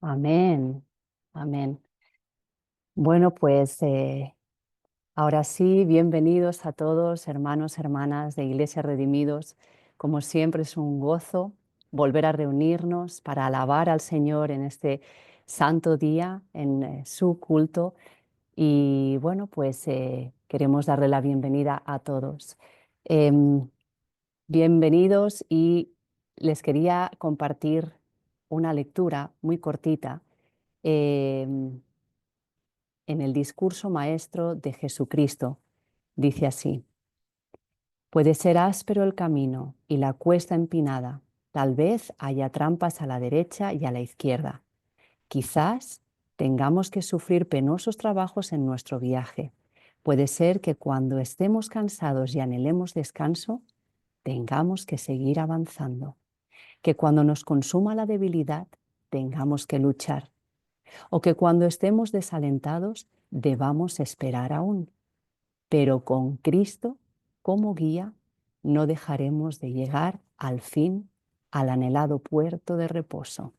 Amén, amén. Bueno, pues ahora sí, bienvenidos a todos, hermanos, hermanas de Iglesia Redimidos. Como siempre es un gozo volver a reunirnos para alabar al Señor en este santo día, en su culto. Y bueno, pues queremos darle la bienvenida a todos. Em, Bienvenidos y les quería compartir una lectura muy cortita. em, en el discurso maestro de Jesucristo. Dice así: puede ser áspero el camino y la cuesta empinada, tal vez haya trampas a la derecha y a la izquierda. Quizás tengamos que sufrir penosos trabajos en nuestro viaje. Puede ser que cuando estemos cansados y anhelemos descanso, tengamos que seguir avanzando. Que cuando nos consuma la debilidad, tengamos que luchar, o que cuando estemos desalentados debamos esperar aún. Pero con Cristo como guía no dejaremos de llegar al fin al anhelado puerto de reposo.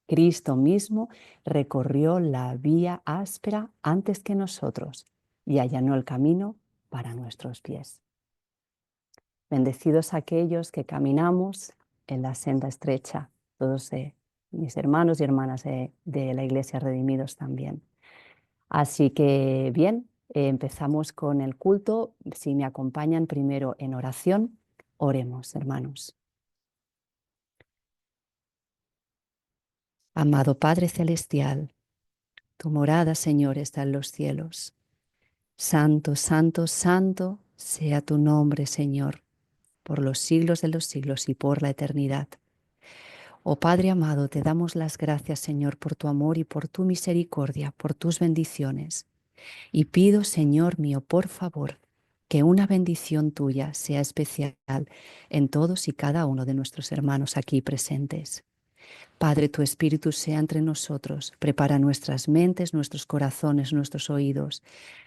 Cristo mismo recorrió la vía áspera antes que nosotros y allanó el camino para nuestros pies. Bendecidos aquellos que caminamos en la senda estrecha, todos mis hermanos y hermanas de la Iglesia Redimidos también. Así que bien, empezamos con el culto. Si me acompañan primero en oración, oremos, hermanos. Amado Padre Celestial, tu morada, Señor, está en los cielos. Santo, santo, santo sea tu nombre, Señor, por los siglos de los siglos y por la eternidad. Oh Padre amado, te damos las gracias, Señor, por tu amor y por tu misericordia, por tus bendiciones. Y pido, Señor mío, por favor, que una bendición tuya sea especial en todos y cada uno de nuestros hermanos aquí presentes. Padre, tu Espíritu sea entre nosotros, prepara nuestras mentes, nuestros corazones, nuestros oídos,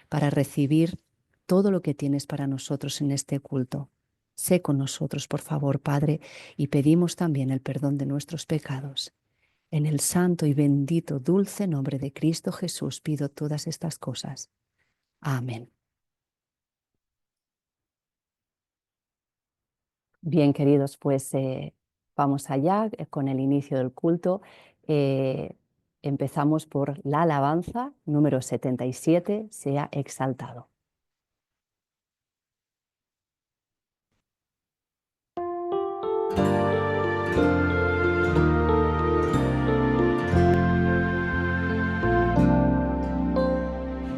para recibir todo lo que tienes para nosotros en este culto. Sé con nosotros, por favor, Padre, y pedimos también el perdón de nuestros pecados. En el santo y bendito, dulce nombre de Cristo Jesús pido todas estas cosas. Amén. Bien, queridos, pues vamos allá con el inicio del culto. Eh, Empezamos por la alabanza número 77, sea exaltado.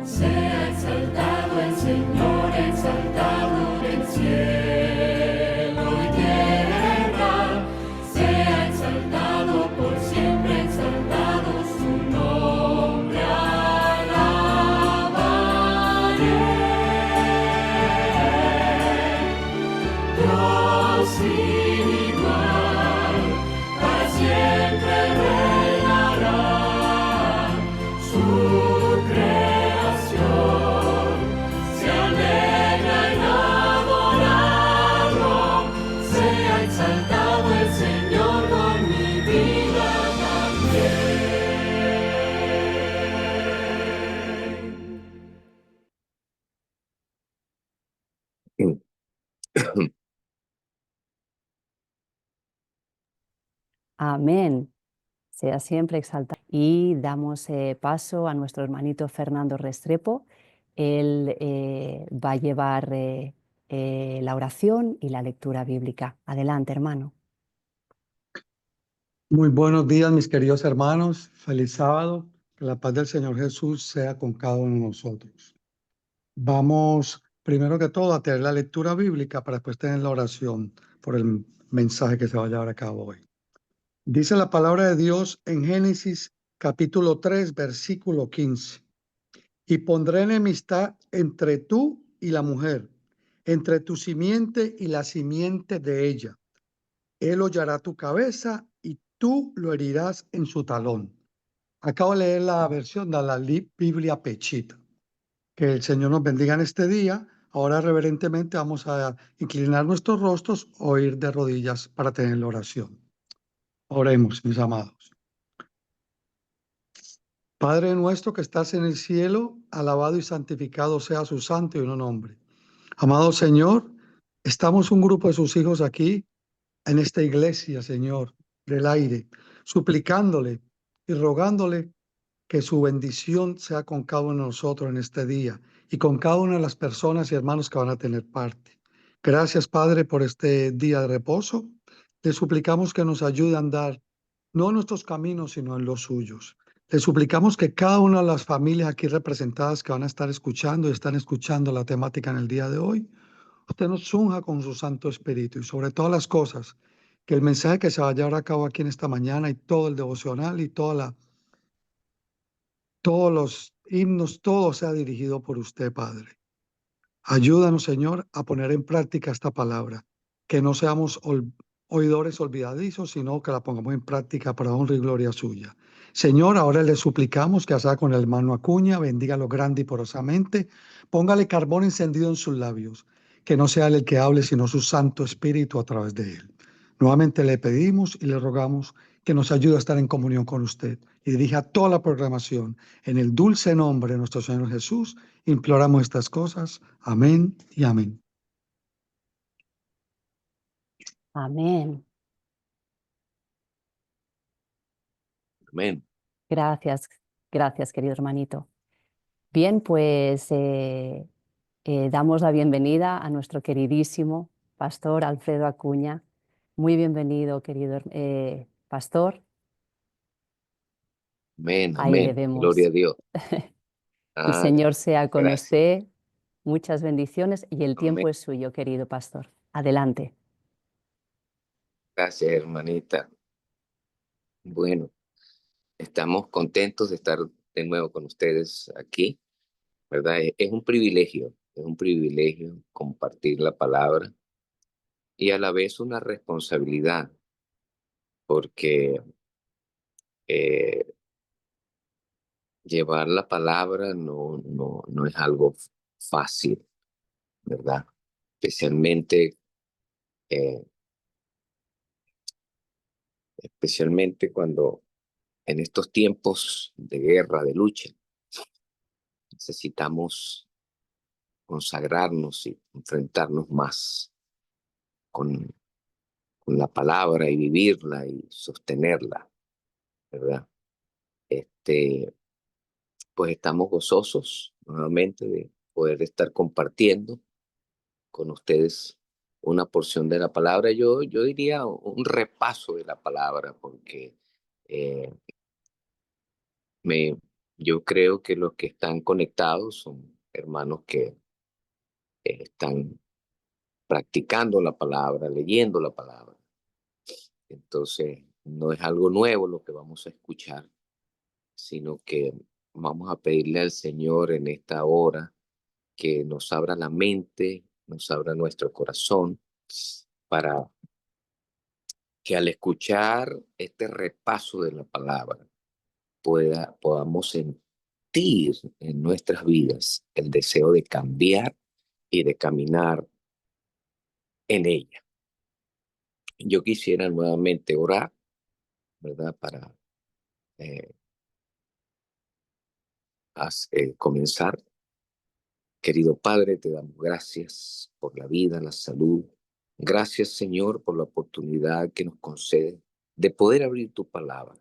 Sea exaltado el Señor, exaltado en el cielo y tierra. Sea exaltado por siempre, exaltado su nombre alabaré. Dios sin igual, para siempre reinará. Su creación se alegra en adorarlo. Sea exaltado el Señor con mi vida también. Amén. Sea siempre exaltado. Y damos paso a nuestro hermanito Fernando Restrepo. Él va a llevar la oración y la lectura bíblica. Adelante, hermano. Muy buenos días, mis queridos hermanos. Feliz sábado. Que la paz del Señor Jesús sea con cada uno de nosotros. Vamos, primero que todo, a tener la lectura bíblica para después tener la oración por el mensaje que se va a llevar a cabo hoy. Dice la palabra de Dios en Génesis capítulo 3, versículo 15. Y pondré enemistad entre tú y la mujer, entre tu simiente y la simiente de ella. Él hollará tu cabeza y tú lo herirás en su talón. Acabo de leer la versión de la Biblia Pechita. Que el Señor nos bendiga en este día. Ahora reverentemente vamos a inclinar nuestros rostros o ir de rodillas para tener la oración. Oremos, mis amados. Padre nuestro que estás en el cielo, alabado y santificado sea su santo y un nombre. Amado Señor, estamos un grupo de sus hijos aquí en esta iglesia, Señor, del aire, suplicándole y rogándole que su bendición sea con cada uno de nosotros en este día y con cada una de las personas y hermanos que van a tener parte. Gracias, Padre, por este día de reposo. Le suplicamos que nos ayude a andar no en nuestros caminos, sino en los suyos. Le suplicamos que cada una de las familias aquí representadas que van a estar escuchando y están escuchando la temática en el día de hoy, usted nos unja con su Santo Espíritu y sobre todas las cosas, que el mensaje que se va a llevar a cabo aquí en esta mañana y todo el devocional y todos los himnos, todo sea dirigido por usted, Padre. Ayúdanos, Señor, a poner en práctica esta palabra, que no seamos oidores olvidadizos, sino que la pongamos en práctica para honra y gloria suya. Señor, ahora le suplicamos que sea con el hermano Acuña, bendígalo grande y porosamente, póngale carbón encendido en sus labios, que no sea él el que hable, sino su Santo Espíritu a través de él. Nuevamente le pedimos y le rogamos que nos ayude a estar en comunión con usted y dirija toda la programación en el dulce nombre de nuestro Señor Jesús. Imploramos estas cosas. Amén y amén. Amén. Amén. Gracias, gracias, querido hermanito. Bien, pues damos la bienvenida a nuestro queridísimo pastor Alfredo Acuña. Muy bienvenido, querido pastor. Amén, Ahí le amén. Gloria vemos. a Dios. El Señor sea con Gracias. usted. Muchas bendiciones y el Amén. tiempo es suyo, querido pastor. Adelante. Gracias, hermanita. Bueno, estamos contentos de estar de nuevo con ustedes aquí, ¿verdad? Es un privilegio compartir la palabra y a la vez una responsabilidad, porque eh, llevar la palabra no es algo fácil, ¿verdad? Especialmente, eh, especialmente cuando en estos tiempos de guerra, de lucha, necesitamos consagrarnos y enfrentarnos más con, con la palabra y vivirla y sostenerla, ¿verdad? Pues estamos gozosos nuevamente de poder estar compartiendo con ustedes una porción de la palabra. Yo diría un repaso de la palabra, porque eh, me, yo creo que los que están conectados son hermanos que están practicando la palabra, leyendo la palabra. Entonces, no es algo nuevo lo que vamos a escuchar, sino que vamos a pedirle al Señor en esta hora que nos abra la mente, nos abra nuestro corazón, para que al escuchar este repaso de la palabra podamos sentir en nuestras vidas el deseo de cambiar y de caminar en ella. Yo quisiera nuevamente orar, ¿verdad? Para eh, comenzar. Querido Padre, te damos gracias por la vida, la salud. Gracias, Señor, por la oportunidad que nos concede de poder abrir tu palabra.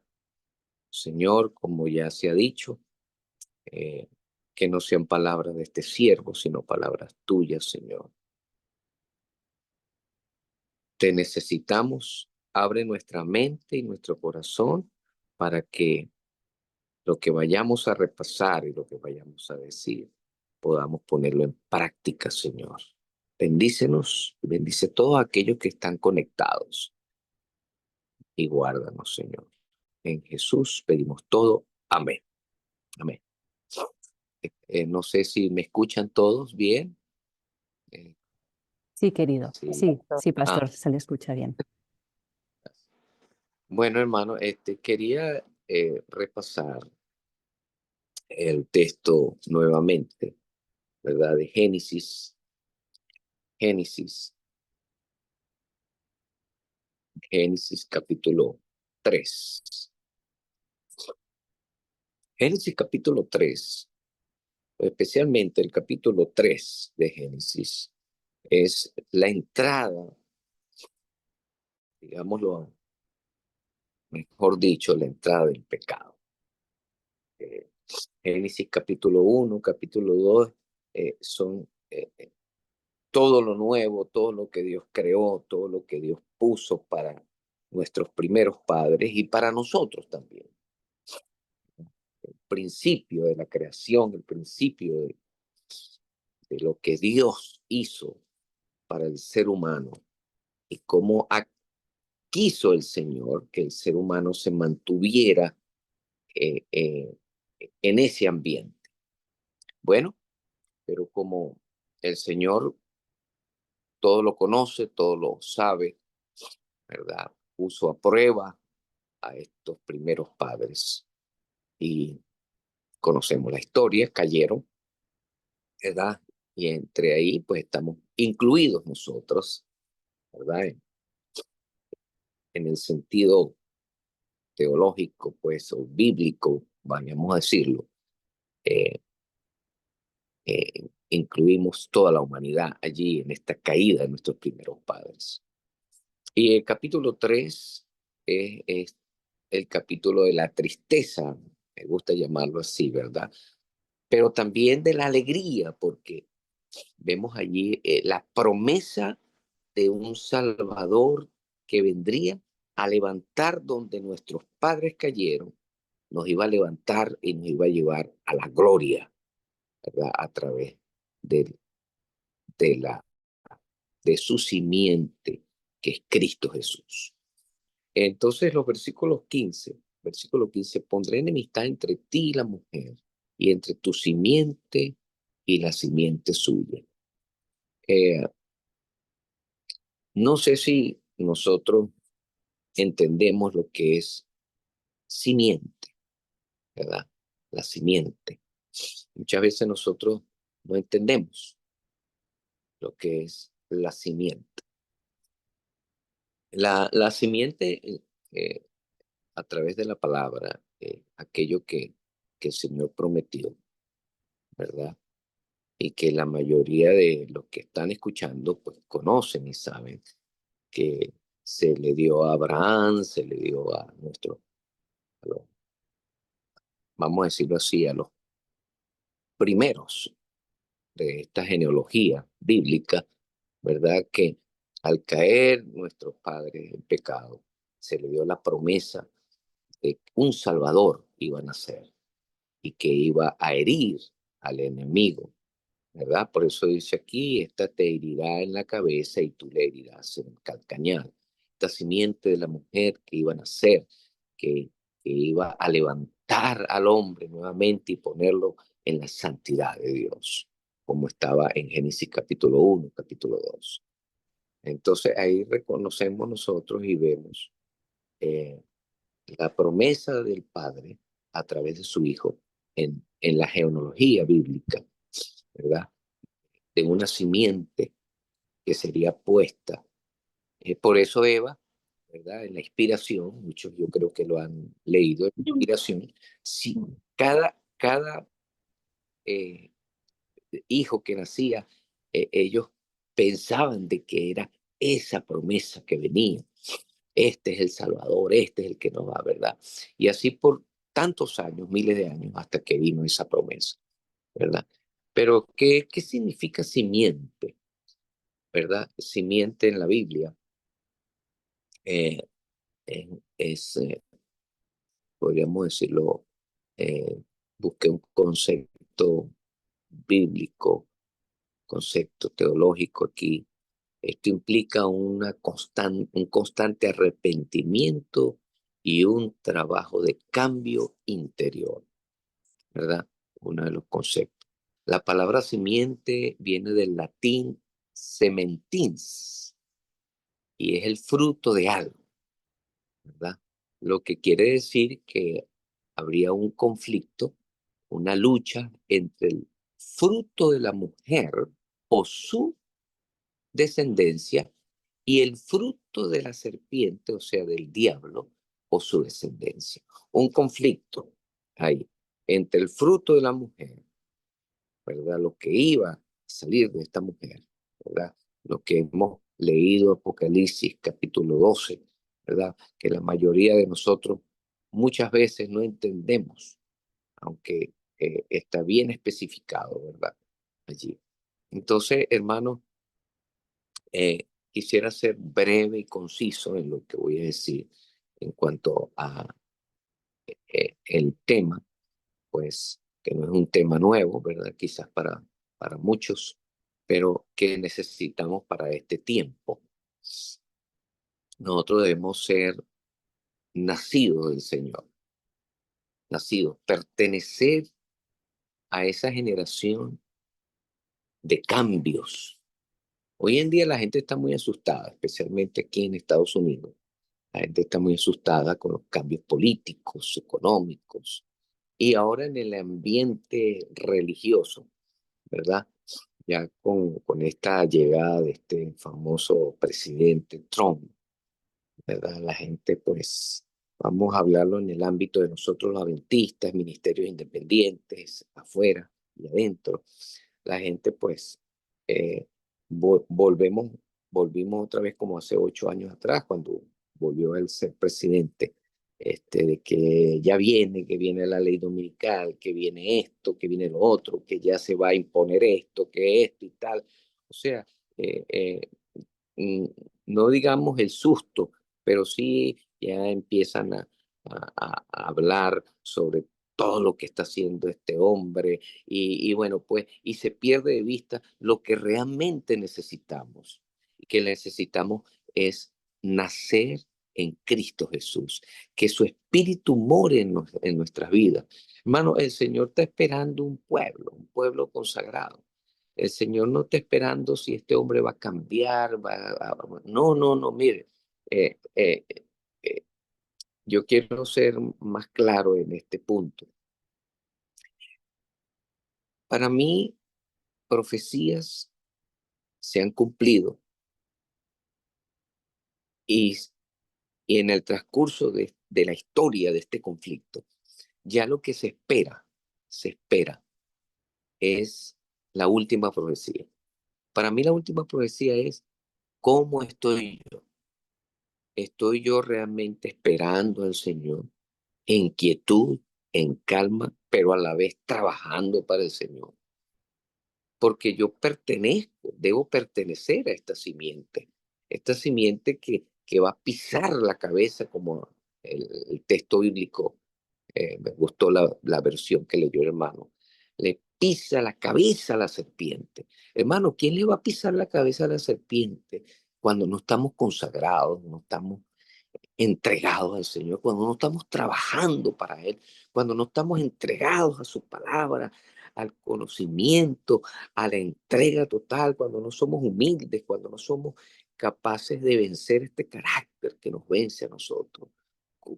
Señor, como ya se ha dicho, eh, que no sean palabras de este siervo, sino palabras tuyas, Señor. Te necesitamos. Abre nuestra mente y nuestro corazón para que lo que vayamos a repasar y lo que vayamos a decir podamos ponerlo en práctica, Señor. Bendícenos, bendice a todos aquellos que están conectados y guárdanos, Señor. En Jesús pedimos todo. Amén. Amén. No sé si me escuchan todos bien. Eh, Sí, querido. sí. Sí, sí, Ah, pastor, se le escucha bien. bueno, hermano, quería repasar el texto nuevamente, ¿verdad? De Génesis. Génesis, Génesis capítulo 3. Génesis capítulo 3, especialmente el capítulo 3 de Génesis, es la entrada, digámoslo, mejor dicho, la entrada del pecado. Génesis capítulo 1, capítulo 2 son todo lo nuevo, todo lo que Dios creó, todo lo que Dios puso para nuestros primeros padres y para nosotros también. El principio de la creación, el principio de lo que Dios hizo para el ser humano y cómo quiso el Señor que el ser humano se mantuviera en ese ambiente. Bueno, pero como el Señor todo lo conoce, todo lo sabe, ¿verdad? Puso a prueba a estos primeros padres y conocemos la historia, cayeron, ¿verdad? Y entre ahí, pues estamos incluidos nosotros, ¿verdad? En el sentido teológico, pues, o bíblico, vamos a decirlo, eh, incluimos toda la humanidad allí en esta caída de nuestros primeros padres. Y el capítulo 3 es el capítulo de la tristeza, me gusta llamarlo así, ¿verdad? Pero también de la alegría, porque vemos allí la promesa de un Salvador que vendría a levantar donde nuestros padres cayeron, nos iba a levantar y nos iba a llevar a la gloria, ¿verdad? A través de, de, la, de su simiente, que es Cristo Jesús. Entonces los versículo 15, pondré enemistad entre ti y la mujer, y entre tu simiente y la simiente suya. No sé si nosotros entendemos lo que es simiente, ¿verdad? La simiente. Muchas veces nosotros no entendemos lo que es la simiente. La simiente, a través de la palabra, aquello que el Señor prometió, ¿verdad? Y que la mayoría de los que están escuchando, pues conocen y saben que se le dio a Abraham, se le dio a los, vamos a decirlo así, a los primeros de esta genealogía bíblica, ¿verdad? Que al caer nuestros padres en pecado, se le dio la promesa de que un Salvador iba a nacer y que iba a herir al enemigo, ¿verdad? Por eso dice aquí, esta te herirá en la cabeza y tú le herirás en el calcañar. Esta simiente de la mujer que iba a nacer, que iba a levantar al hombre nuevamente y ponerlo en la santidad de Dios, como estaba en Génesis capítulo 1, capítulo 2. Entonces ahí reconocemos nosotros y vemos eh, la promesa del Padre a través de su Hijo en la genealogía bíblica, ¿verdad? De una simiente que sería puesta. Por eso Eva, ¿verdad? En la inspiración, muchos yo creo que lo han leído, en la inspiración, si cada eh, hijo que nacía, ellos pensaban de que era esa promesa que venía. Este es el Salvador, este es el que nos va, ¿verdad? Y así por tantos años, miles de años, hasta que vino esa promesa, ¿verdad? Pero, ¿qué significa simiente? ¿Verdad? Simiente en la Biblia eh, es, podríamos decirlo, eh, busqué un concepto bíblico, concepto teológico aquí. Esto implica un constante arrepentimiento y un trabajo de cambio interior, ¿verdad? Uno de los conceptos. La palabra simiente viene del latín sementins y es el fruto de algo, ¿verdad? Lo que quiere decir que habría un conflicto, una lucha entre el fruto de la mujer o su descendencia y el fruto de la serpiente, o sea, del diablo o su descendencia. Un conflicto ahí. entre el fruto de la mujer, ¿verdad? Lo que iba a salir de esta mujer, ¿verdad? Lo que hemos leído Apocalipsis capítulo 12, ¿verdad? Que la mayoría de nosotros muchas veces no entendemos, aunque está bien especificado, ¿verdad? Allí. Entonces, hermanos, quisiera ser breve y conciso en lo que voy a decir en cuanto a el tema, pues que no es un tema nuevo, ¿verdad? Quizás para muchos, pero que necesitamos para este tiempo. Nosotros debemos ser nacidos del Señor, nacidos, pertenecer a esa generación de cambios. Hoy en día la gente está muy asustada, especialmente aquí en Estados Unidos. La gente está muy asustada con los cambios políticos, económicos y ahora en el ambiente religioso, ¿verdad? Ya con esta llegada de este famoso presidente Trump, ¿verdad? La gente, pues, vamos a hablarlo en el ámbito de nosotros los adventistas, ministerios independientes, afuera y adentro. La gente, pues, eh, volvimos otra vez como hace 8 años atrás, cuando volvió él ser presidente, de que ya viene, que viene la ley dominical, que viene esto, que viene lo otro, que ya se va a imponer esto, que esto y tal. O sea, eh, eh, mm, no digamos el susto, pero sí ya empiezan a hablar sobre todo lo que está haciendo este hombre y bueno, pues, y se pierde de vista lo que realmente necesitamos. Y que necesitamos es nacer en Cristo Jesús, que su espíritu more en nuestras vidas. Hermano, el Señor está esperando un pueblo consagrado. El Señor no está esperando si este hombre va a cambiar, no, no, no, mire, eh, eh, eh, yo quiero ser más claro en este punto. Para mí, profecías se han cumplido y, y en el transcurso de la historia de este conflicto, ya lo que se espera, es la última profecía. Para mí la última profecía es cómo estoy yo. ¿Estoy yo realmente esperando al Señor en quietud, en calma, pero a la vez trabajando para el Señor? Porque yo debo pertenecer a esta simiente que va a pisar la cabeza como el texto bíblico. Me gustó la versión que leyó el hermano. Le pisa la cabeza a la serpiente. Hermano, ¿quién le va a pisar la cabeza a la serpiente cuando no estamos consagrados, no estamos entregados al Señor, cuando no estamos trabajando para Él, cuando no estamos entregados a su palabra, al conocimiento, a la entrega total, cuando no somos humildes, cuando no somos capaces de vencer este carácter que nos vence a nosotros?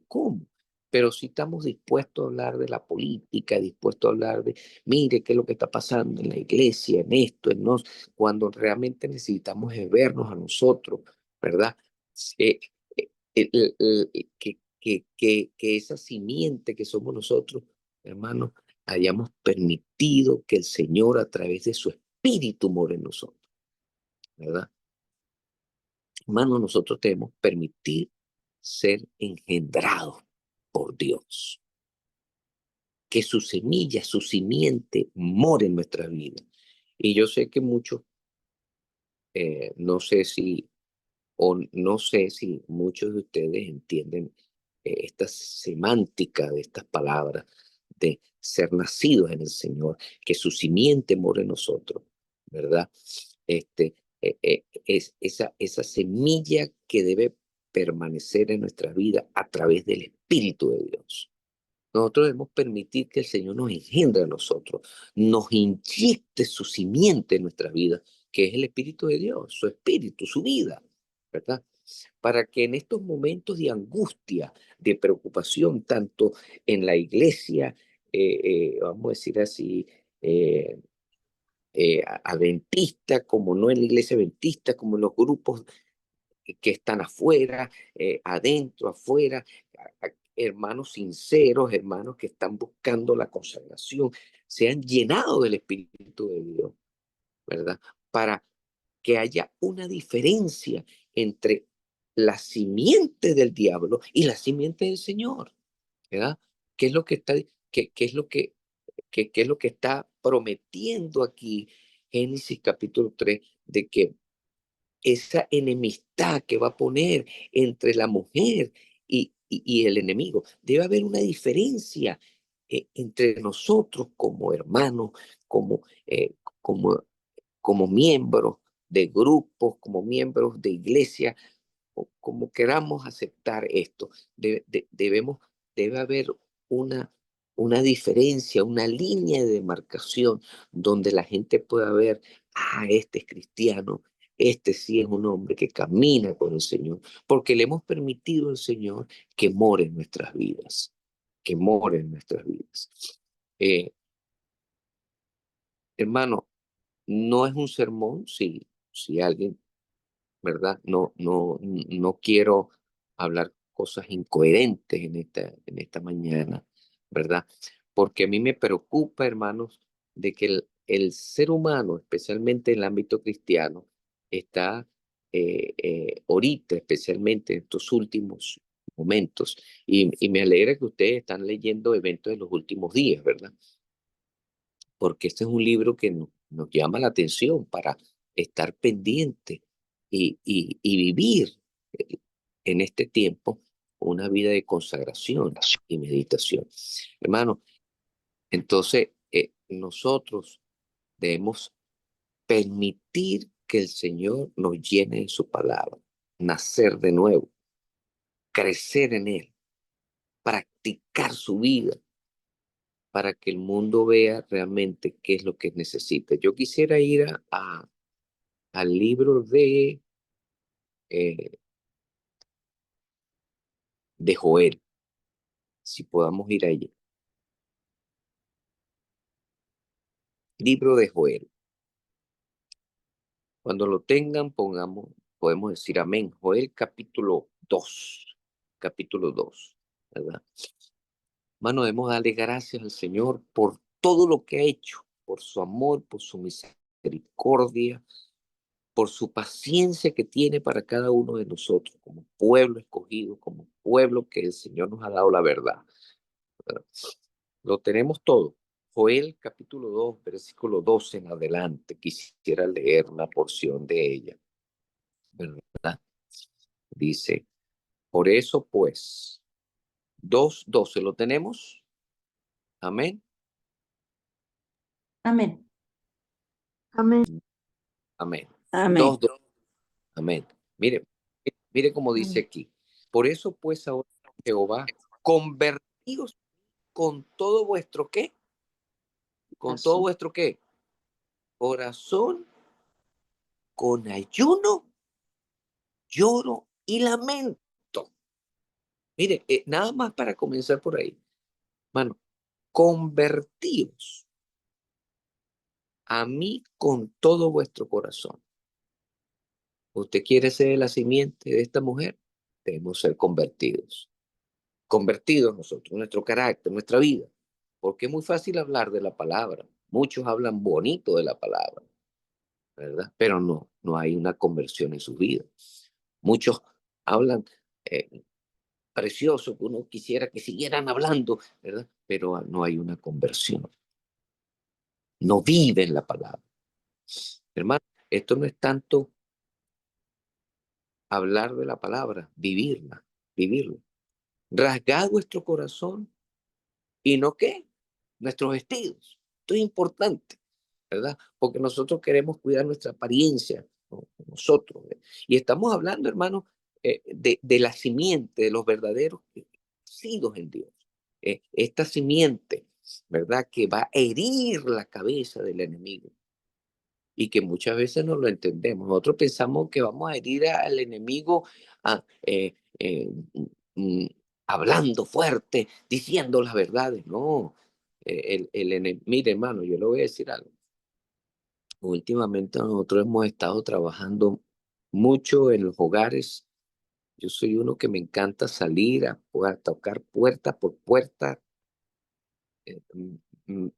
¿Cómo? Pero si estamos dispuestos a hablar de la política, dispuestos a hablar de, mire, qué es lo que está pasando en la iglesia, en esto, en nos, cuando realmente necesitamos es vernos a nosotros, ¿verdad? Eh, que esa simiente que somos nosotros, hermanos, hayamos permitido que el Señor a través de su Espíritu more en nosotros, ¿verdad? Hermanos, nosotros debemos permitir ser engendrados por Dios, que su semilla, su simiente more en nuestra vida. Y yo sé que muchos, no sé si muchos de ustedes entienden esta semántica de estas palabras de ser nacidos en el Señor, que su simiente more en nosotros, ¿verdad? Es esa semilla que debe permanecer en nuestra vida a través del Espíritu de Dios. Nosotros debemos permitir que el Señor nos engendre a nosotros, nos inyecte su simiente en nuestra vida, que es el Espíritu de Dios, su espíritu, su vida, ¿verdad? Para que en estos momentos de angustia, de preocupación, tanto en la iglesia, vamos a decir así, adventista, como no en la iglesia adventista, como en los grupos que están afuera, adentro, afuera, hermanos sinceros, hermanos que están buscando la consagración, sean llenados del Espíritu de Dios, ¿verdad? Para que haya una diferencia entre la simiente del diablo y la simiente del Señor, ¿verdad? ¿Qué es lo que está, qué es lo qué es lo que está prometiendo aquí Génesis capítulo 3? De que esa enemistad que va a poner entre la mujer y el enemigo, debe haber una diferencia entre nosotros como hermanos, como, como, como miembros de grupos, como miembros de iglesia, o como queramos aceptar esto. Debemos, debe haber una, una diferencia, una línea de demarcación donde la gente pueda ver, este es cristiano, este sí es un hombre que camina con el Señor, porque le hemos permitido al Señor que more en nuestras vidas, que more en nuestras vidas. Hermano, no es un sermón si alguien, ¿verdad? No quiero hablar cosas incoherentes en esta mañana, ¿verdad? Porque a mí me preocupa, hermanos, de que el ser humano, especialmente en el ámbito cristiano, está ahorita, especialmente en estos últimos momentos, y me alegra que ustedes están leyendo eventos de los últimos días, ¿verdad? Porque este es un libro que nos llama la atención para estar pendiente y vivir eh, en este tiempo una vida de consagración y meditación. Hermano, entonces nosotros debemos permitir que el Señor nos llene de su palabra, nacer de nuevo, crecer en Él, practicar su vida para que el mundo vea realmente qué es lo que necesita. Yo quisiera ir al libro eh, de Joel, si podamos ir allí. Libro de Joel. Cuando lo tengan, podemos decir amén. Joel capítulo 2, capítulo 2, ¿verdad? Hermano, debemos darle gracias al Señor por todo lo que ha hecho, por su amor, por su misericordia, por su paciencia que tiene para cada uno de nosotros, como pueblo escogido, como pueblo que el Señor nos ha dado la verdad, ¿verdad? Lo tenemos todo. Joel capítulo 2, versículo 12 en adelante. Quisiera leer una porción de ella, ¿verdad? Dice, por eso pues, 2:12, ¿lo tenemos? Amén. Amén. Amén. Amén. Amén. 2:12. Amén. Mire, mire cómo dice Amén. aquí. Por eso pues ahora, Jehová, convertidos con todo vuestro ¿qué? Con todo vuestro ¿qué? Corazón, con ayuno, lloro y lamento. Mire, nada más para comenzar por ahí. Mano, convertíos a mí con todo vuestro corazón. ¿Usted quiere ser la simiente de esta mujer? Debemos ser convertidos. Convertidos nosotros, nuestro carácter, nuestra vida. Porque es muy fácil hablar de la palabra. Muchos hablan bonito de la palabra, ¿verdad? Pero no hay una conversión en su vida. Muchos hablan precioso, que uno quisiera que siguieran hablando, ¿verdad? Pero no hay una conversión. No viven la palabra. Hermano, esto no es tanto hablar de la palabra, vivirla, vivirlo. Rasgad vuestro corazón y no qué, nuestros vestidos. Esto es importante, ¿verdad? Porque nosotros queremos cuidar nuestra apariencia, ¿no? Nosotros. Y estamos hablando, hermano, de la simiente, de los verdaderos nacidos en Dios. Esta simiente, ¿verdad? Que va a herir la cabeza del enemigo y que muchas veces no lo entendemos. Nosotros pensamos que vamos a herir al enemigo a, mm, hablando fuerte, diciendo las verdades. No, mire hermano, yo le voy a decir algo. Últimamente nosotros hemos estado trabajando mucho en los hogares Yo soy uno que me encanta salir a tocar puerta por puerta. eh, mm, mm,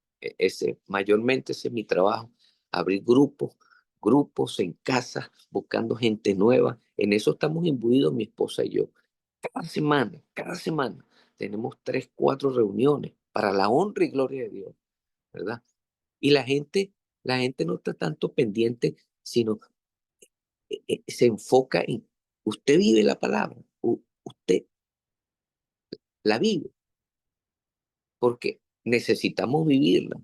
mayormente ese es mi trabajo, abrir grupos en casa, buscando gente nueva. En eso estamos imbuidos mi esposa y yo. Cada semana tenemos 3, 4 reuniones para la honra y gloria de Dios, ¿verdad? Y la gente no está tanto pendiente, sino se enfoca en, usted vive la palabra, usted la vive, porque necesitamos vivirla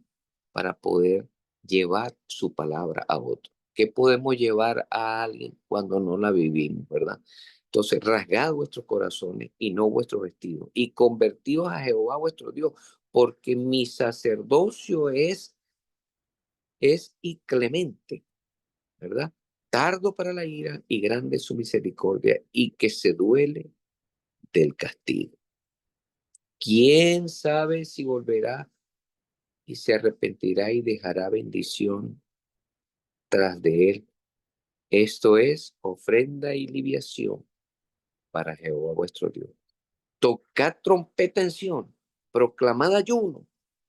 para poder llevar su palabra a otro. ¿Qué podemos llevar a alguien cuando no la vivimos, verdad? Entonces, rasgad vuestros corazones y no vuestros vestidos, y convertíos a Jehová vuestro Dios, porque mi sacerdocio es y clemente, ¿verdad? Tardo para la ira y grande su misericordia, y que se duele del castigo. ¿Quién sabe si volverá y se arrepentirá y dejará bendición tras de él? Esto es ofrenda y libación para Jehová vuestro Dios. Tocad trompeta en Sión, proclamad ayuno,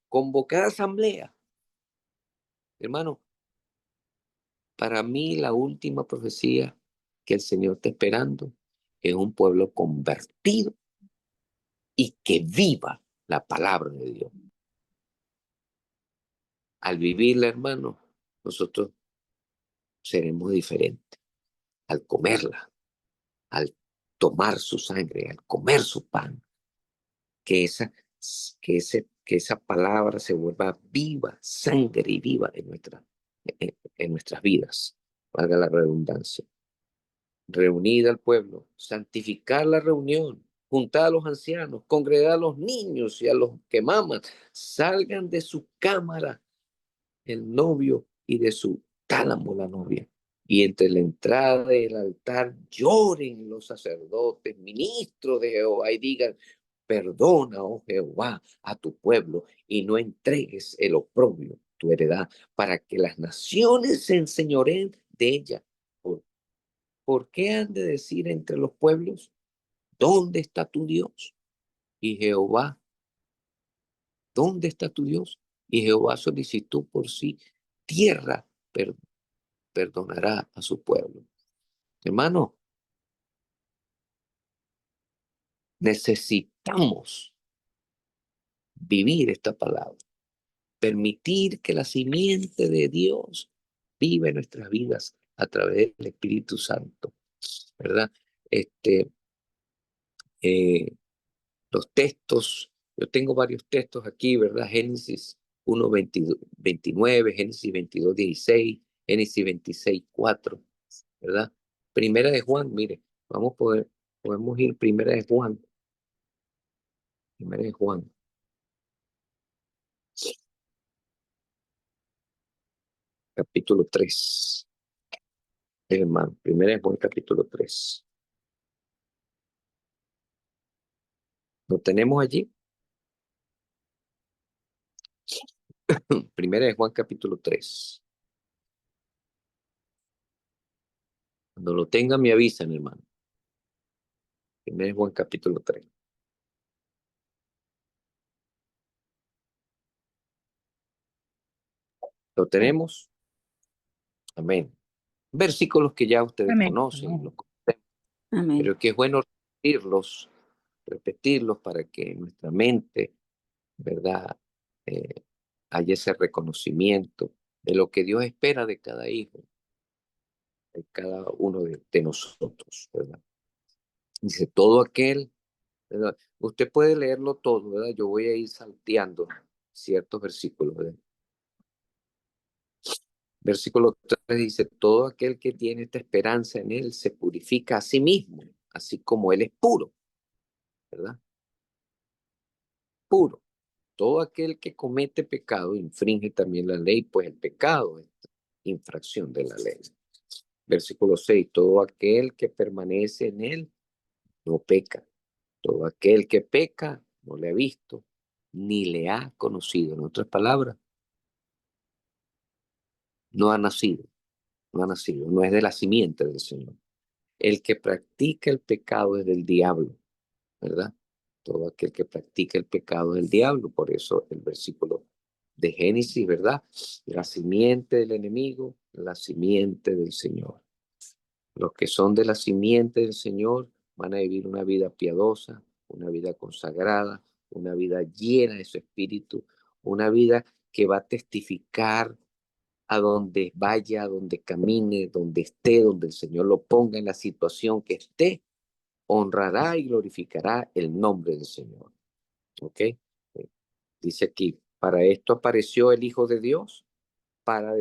convocad asamblea. Hermano, para mí la última profecía que el Señor está esperando es un pueblo convertido y que viva la palabra de Dios. Al vivirla, hermano, nosotros seremos diferentes. Al comerla, al tomar su sangre, al comer su pan, que esa palabra se vuelva viva, sangre y viva en nuestras vidas, valga la redundancia. Reunid al pueblo, santificar la reunión, juntar a los ancianos, congregar a los niños y a los que maman, salgan de su cámara el novio y de su tálamo la novia. Y entre la entrada y el altar lloren los sacerdotes, ministros de Jehová, y digan, perdona, oh Jehová, a tu pueblo, y no entregues el oprobio, tu heredad, para que las naciones se enseñoreen de ella. ¿Por qué han de decir entre los pueblos, ¿dónde está tu Dios? Y Jehová, ¿dónde está tu Dios? Y Jehová solicitó por sí tierra, perdonará a su pueblo. Hermano, necesitamos vivir esta palabra, permitir que la simiente de Dios viva en nuestras vidas a través del Espíritu Santo, ¿verdad? Eh, los textos, yo tengo varios textos aquí, ¿verdad? Génesis 1, 29, Génesis 22, 16, Génesis 26, 4, ¿verdad? Primera de Juan, mire, podemos ir Primera de Juan, capítulo 3, hermano, Primera de Juan, capítulo 3. ¿Lo tenemos allí? Primera de Juan, capítulo 3. Cuando lo tengan, me avisan, hermano. Primera de Juan, capítulo 3. ¿Lo tenemos? Amén. Versículos que ya ustedes Amén. conocen, Amén. Amén. pero que es bueno repetirlos para que en nuestra mente, ¿verdad? Haya ese reconocimiento de lo que Dios espera de cada hijo, de cada uno de nosotros, ¿verdad? Dice, todo aquel, ¿verdad? Usted puede leerlo todo, ¿verdad? Yo voy a ir salteando ciertos versículos, ¿verdad? Versículo 3 dice, todo aquel que tiene esta esperanza en él se purifica a sí mismo, así como él es puro, ¿verdad? Puro. Todo aquel que comete pecado infringe también la ley, pues el pecado es infracción de la ley. Versículo 6, todo aquel que permanece en él no peca. Todo aquel que peca no le ha visto, ni le ha conocido. En otras palabras, no ha nacido, no es de la simiente del Señor. el que practica el pecado es del diablo, ¿verdad? Todo aquel que practica el pecado es del diablo. Por eso el versículo de Génesis, ¿verdad? La simiente del enemigo, la simiente del Señor. Los que son de la simiente del Señor van a vivir una vida piadosa, una vida consagrada, una vida llena de su espíritu, una vida que va a testificar a donde vaya, a donde camine, donde esté, donde el Señor lo ponga en la situación que esté, honrará y glorificará el nombre del Señor. ¿Ok? Dice aquí, para esto apareció el Hijo de Dios, para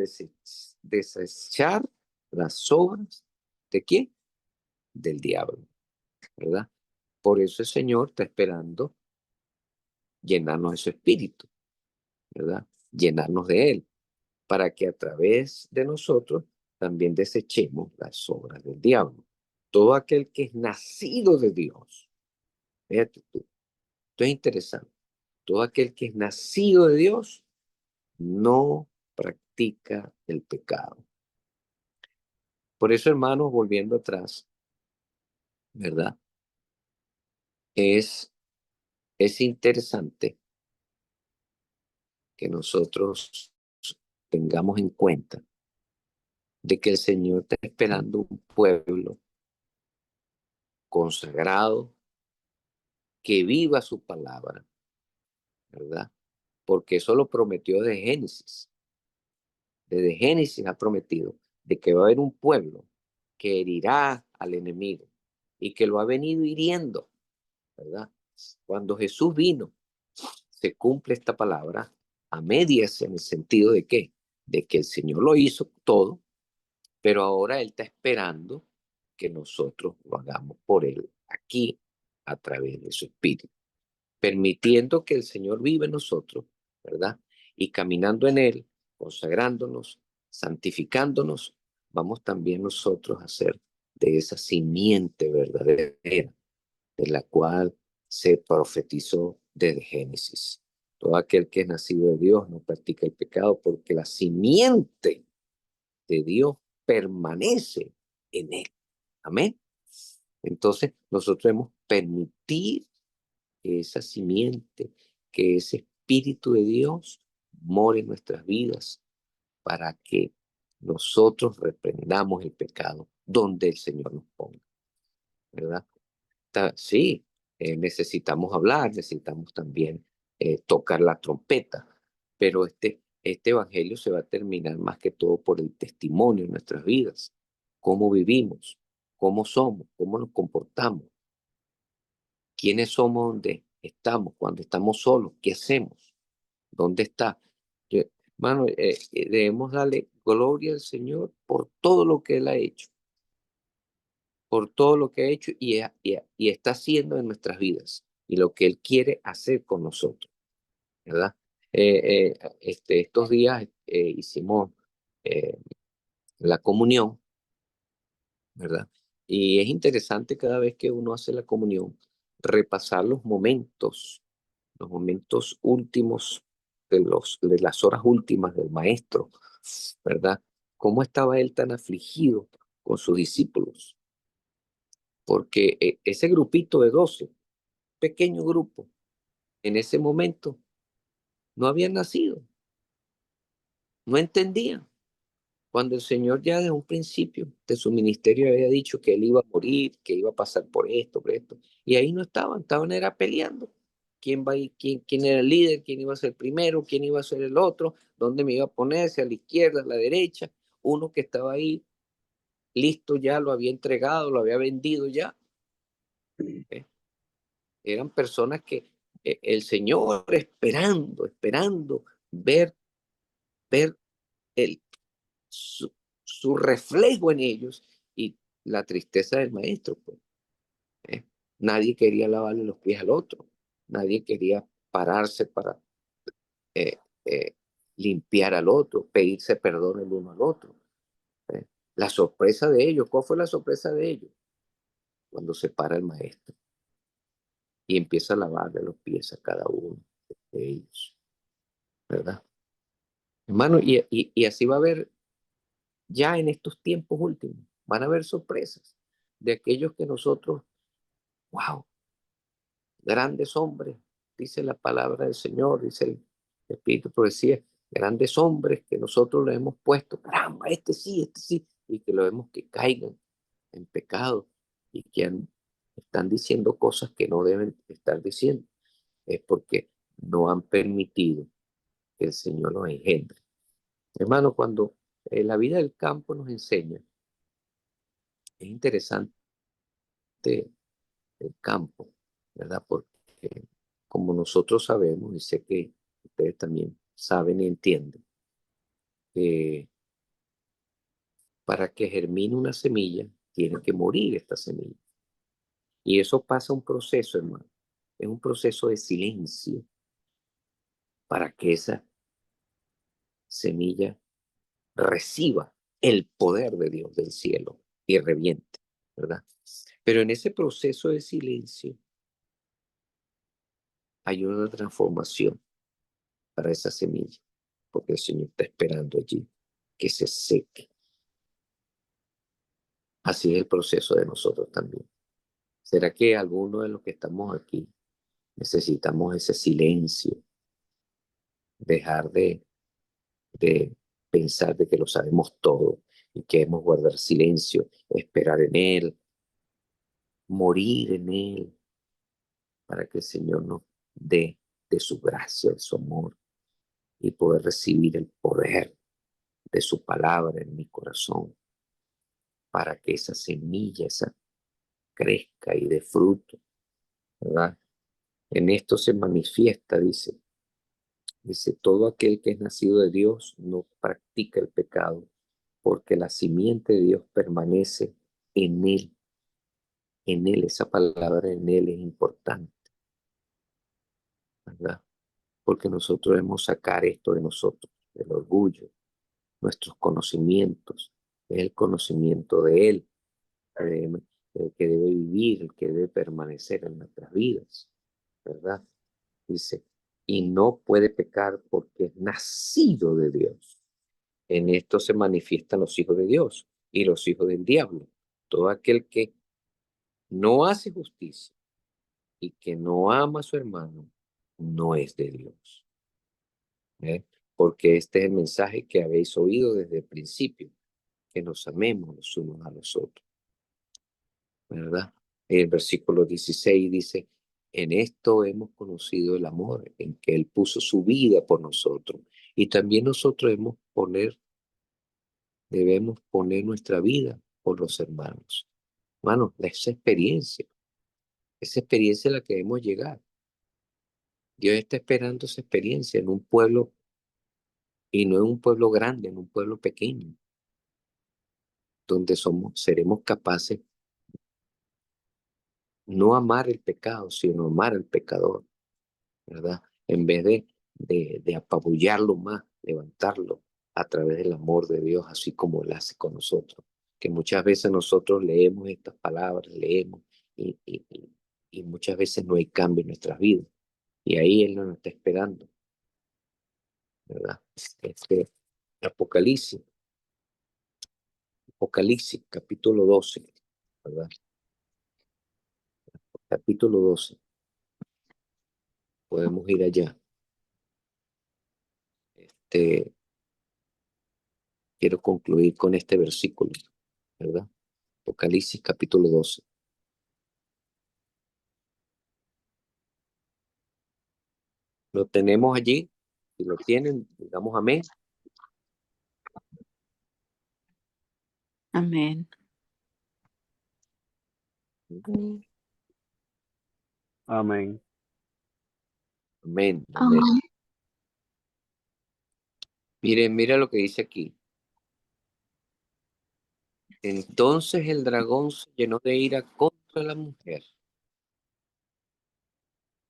desechar las obras de ¿quién? Del diablo, ¿verdad? Por eso el Señor está esperando llenarnos de su espíritu, ¿verdad? Llenarnos de Él, para que a través de nosotros también desechemos las obras del diablo. Todo aquel que es nacido de Dios, fíjate tú, esto es interesante, todo aquel que es nacido de Dios no practica el pecado. Por eso, hermanos, volviendo atrás, ¿verdad? Es interesante que nosotros tengamos en cuenta de que el Señor está esperando un pueblo consagrado que viva su palabra, ¿verdad? Porque eso lo prometió de Génesis. Desde Génesis ha prometido de que va a haber un pueblo que herirá al enemigo y que lo ha venido hiriendo, ¿verdad? Cuando Jesús vino, se cumple esta palabra a medias en el sentido de qué, de que el Señor lo hizo todo, pero ahora Él está esperando que nosotros lo hagamos por Él aquí a través de su Espíritu, permitiendo que el Señor vive en nosotros, ¿verdad? Y caminando en Él, consagrándonos, santificándonos, vamos también nosotros a ser de esa simiente verdadera de la cual se profetizó desde Génesis. Todo aquel que es nacido de Dios no practica el pecado porque la simiente de Dios permanece en él. Amén. Entonces, nosotros debemos permitir que esa simiente, que ese Espíritu de Dios more en nuestras vidas para que nosotros reprendamos el pecado donde el Señor nos ponga, ¿verdad? Sí, necesitamos hablar, necesitamos también tocar la trompeta, pero este evangelio se va a terminar más que todo por el testimonio en nuestras vidas, cómo vivimos, cómo somos, cómo nos comportamos, quiénes somos donde estamos, cuando estamos solos, qué hacemos, dónde está. Hermano, debemos darle gloria al Señor por todo lo que Él ha hecho, por todo lo que ha hecho y está haciendo en nuestras vidas y lo que Él quiere hacer con nosotros, ¿verdad? Estos días hicimos eh, la comunión, ¿verdad? Y es interesante cada vez que uno hace la comunión, repasar los momentos últimos de las horas últimas del maestro, ¿verdad? ¿Cómo estaba él tan afligido con sus discípulos? Porque ese grupito de 12, pequeño grupo, en ese momento no habían nacido, no entendían. Cuando el Señor ya desde un principio de su ministerio había dicho que él iba a morir, que iba a pasar por esto, y ahí no estaban era peleando. ¿Quién va a ir, quién era el líder, quién iba a ser el primero, quién iba a ser el otro, dónde me iba a ponerse, a la izquierda, a la derecha? Uno que estaba ahí listo ya, lo había entregado, lo había vendido ya. ¿Eh? Eran personas que el Señor esperando ver el, su reflejo en ellos y la tristeza del maestro. Pues, ¿eh? Nadie quería lavarle los pies al otro, nadie quería pararse para eh, eh, limpiar al otro, pedirse perdón el uno al otro. ¿Eh? La sorpresa de ellos, ¿cuál fue la sorpresa de ellos? Cuando se para el maestro y empieza a lavarle los pies a cada uno de ellos, ¿verdad? Hermano, y así va a haber ya en estos tiempos últimos, van a haber sorpresas. de aquellos que nosotros, wow, grandes hombres, dice la palabra del Señor, dice el Espíritu Poesía, grandes hombres que nosotros le hemos puesto, caramba, este sí, y que lo vemos que caigan en pecado y que están diciendo cosas que no deben estar diciendo. Es porque no han permitido que el Señor los engendre. Hermano, cuando la vida del campo nos enseña, es interesante el campo, ¿verdad? Porque como nosotros sabemos, y sé que ustedes también saben y entienden, que para que germine una semilla, tiene que morir esta semilla. Y eso pasa un proceso, hermano. Es un proceso de silencio para que esa semilla reciba el poder de Dios del cielo y reviente, ¿verdad? Pero en ese proceso de silencio hay una transformación para esa semilla, porque el Señor está esperando allí que se seque. Así es el proceso de nosotros también. ¿Será que algunos de los que estamos aquí necesitamos ese silencio? Dejar de pensar de que lo sabemos todo y que debemos guardar silencio, esperar en Él, morir en Él, para que el Señor nos dé de su gracia, de su amor, y poder recibir el poder de su palabra en mi corazón, para que esa semilla, esa crezca y dé fruto, ¿verdad? En esto se manifiesta, dice, todo aquel que es nacido de Dios no practica el pecado, porque la simiente de Dios permanece en él. En él, esa palabra en él es importante, ¿verdad? Porque nosotros debemos sacar esto de nosotros, el orgullo, nuestros conocimientos, es el conocimiento de él, el que debe vivir, el que debe permanecer en nuestras vidas, ¿verdad? Dice, y no puede pecar porque es nacido de Dios. En esto se manifiestan los hijos de Dios y los hijos del diablo. Todo aquel que no hace justicia y que no ama a su hermano, no es de Dios. ¿Eh? Porque este es el mensaje que habéis oído desde el principio, que nos amemos los unos a los otros, ¿verdad? El versículo 16 dice, en esto hemos conocido el amor, en que Él puso su vida por nosotros. Y también nosotros debemos poner nuestra vida por los hermanos. Hermanos, esa experiencia es la que debemos llegar. Dios está esperando esa experiencia en un pueblo, y no en un pueblo grande, en un pueblo pequeño, donde seremos capaces no amar el pecado, sino amar al pecador, ¿verdad? En vez de apabullarlo más, levantarlo a través del amor de Dios, así como Él hace con nosotros. Que muchas veces nosotros leemos estas palabras, leemos, y, y, y y muchas veces no hay cambio en nuestras vidas. Y ahí Él nos está esperando, ¿verdad? Apocalipsis, capítulo 12, ¿verdad? Capítulo 12. Podemos ir allá. Quiero concluir con este versículo, ¿verdad? Apocalipsis capítulo 12. Lo tenemos allí. Si lo tienen, digamos amén. Amén. Amén. Amén. Amén. Amén. Mira lo que dice aquí. Entonces el dragón se llenó de ira contra la mujer.